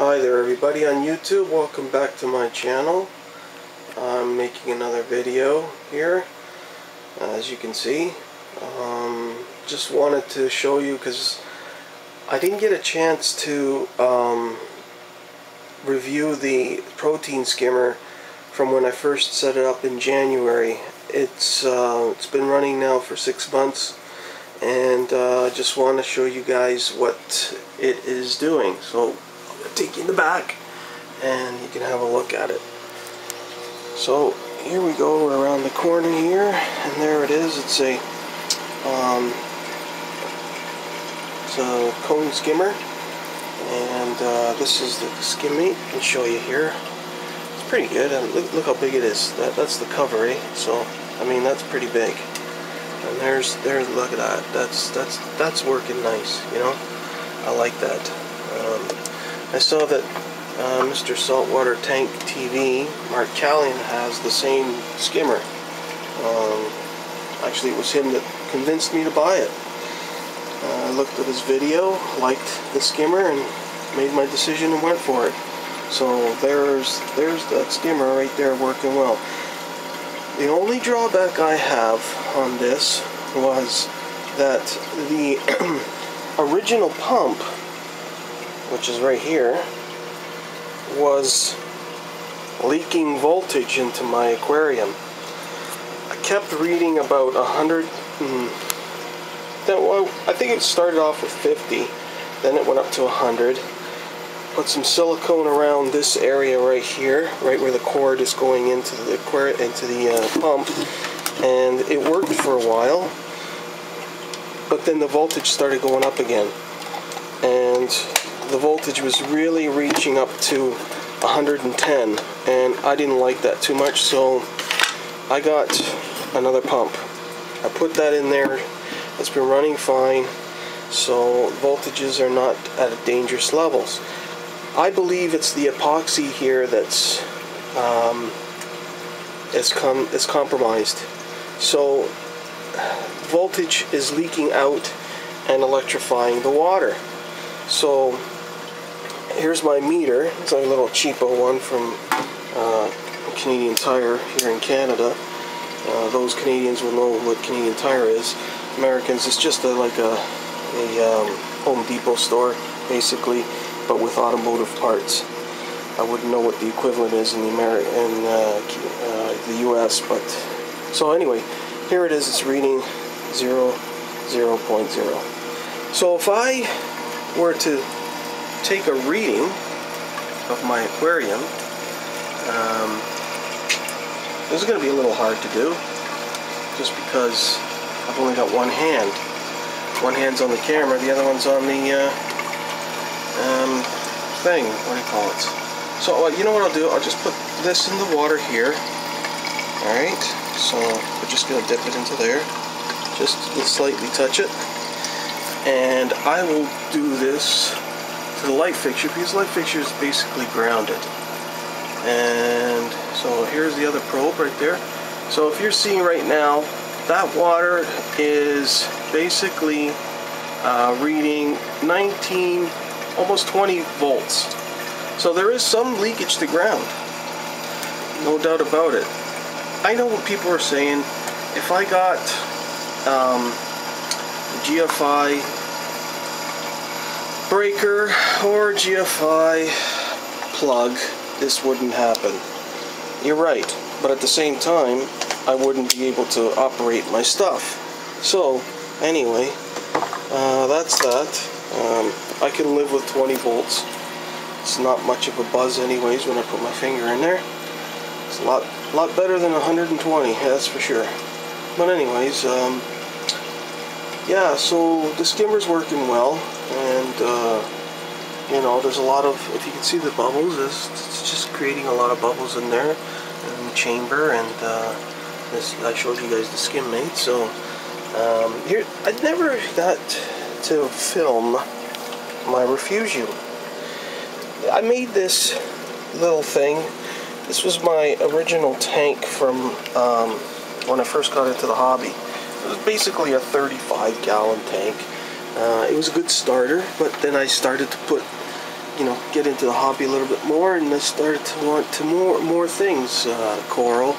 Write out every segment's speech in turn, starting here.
Hi there everybody on YouTube, welcome back to my channel. I'm making another video here, as you can see. Just wanted to show you because I didn't get a chance to review the protein skimmer from when I first set it up in January. It's been running now for 6 months, and I just want to show you guys what it is doing. So take you in the back and you can have a look at it. So here we go, we're around the corner here, and there it is. It's a cone skimmer, and this is the skim meat. I can show you here. It's pretty good, and look how big it is. That's the cover, eh? So I mean, that's pretty big. And there's look at that. That's working nice, you know. I like that. I saw that Mr. Saltwater Tank TV, Mark Callion, has the same skimmer. Actually, it was him that convinced me to buy it. I looked at his video, liked the skimmer, and made my decision and went for it. So there's that skimmer right there working well. The only drawback I have on this was that the original pump, which is right here, was leaking voltage into my aquarium. I kept reading about 100, I think it started off with 50, then it went up to 100. Put some silicone around this area right here, right where the cord is going into the pump, and it worked for a while, but then the voltage started going up again, and the voltage was really reaching up to 110, and I didn't like that too much, so I got another pump. I put that in there. It's been running fine, so voltages are not at dangerous levels. I believe it's the epoxy here that's is compromised. So voltage is leaking out and electrifying the water. So here's my meter. It's a little cheapo one from Canadian Tire here in Canada. Those Canadians will know what Canadian Tire is. Americans, it's just like a Home Depot store, basically, but with automotive parts. I wouldn't know what the equivalent is in the US, but so anyway, here it is. It's reading 0.0. So if I were to take a reading of my aquarium, this is going to be a little hard to do, just because I've only got one hand. One hand's on the camera, the other one's on the thing, what do you call it? So you know what I'll do, I'll just put this in the water here. Alright, so we're just going to dip it into there, just slightly touch it, and I will do this to the light fixture, because the light fixture is basically grounded. And so here's the other probe right there. So if you're seeing right now, that water is basically reading 19, almost 20 volts. So there is some leakage to ground, no doubt about it. I know what people are saying. If I got GFI breaker or GFI plug, this wouldn't happen. You're right, but at the same time, I wouldn't be able to operate my stuff. So anyway, that's that. I can live with 20 volts. It's not much of a buzz anyways when I put my finger in there. It's a lot better than 120, that's for sure. But anyways, yeah, so the skimmer's working well, and you know, there's a lot of, if you can see the bubbles, it's just creating a lot of bubbles in there, in the chamber, and this, I showed you guys the skim mate. So here, I never got to film my refugium. I made this little thing. This was my original tank from when I first got into the hobby. It was basically a 35-gallon tank. It was a good starter, but then I started to get into the hobby a little bit more, and I started to want to more things. Coral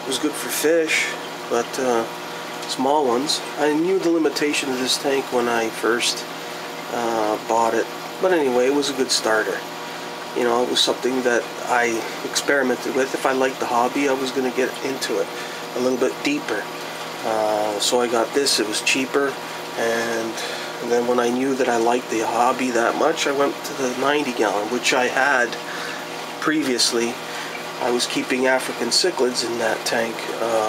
was good for fish, but small ones. I knew the limitation of this tank when I first bought it, but anyway, it was a good starter. It was something that I experimented with. If I liked the hobby, I was going to get into it a little bit deeper. So I got this. It was cheaper, and then when I knew that I liked the hobby that much, I went to the 90 gallon, which I had previously. I was keeping African cichlids in that tank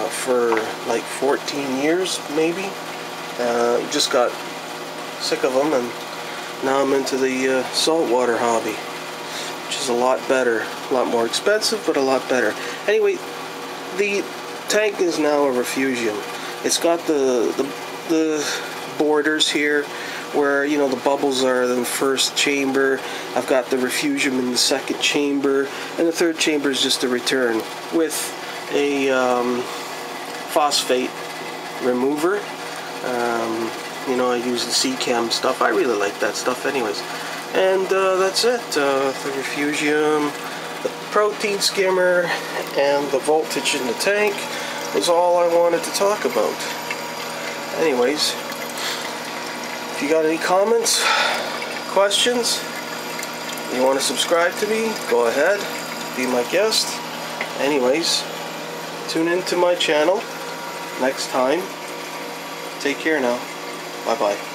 for like 14 years, maybe. Just got sick of them, and now I'm into the saltwater hobby, which is a lot better, a lot more expensive, but a lot better. Anyway, the tank is now a refugium. It's got the borders here where the bubbles are in the first chamber. I've got the refugium in the second chamber, and the third chamber is just a return with a phosphate remover. I use the C-Chem stuff. I really like that stuff anyways. And that's it. The refugium, the protein skimmer, and the voltage in the tank was all I wanted to talk about. Anyways, if you got any comments, questions, you want to subscribe to me, go ahead, be my guest. Anyways, tune into my channel next time. Take care now. Bye-bye.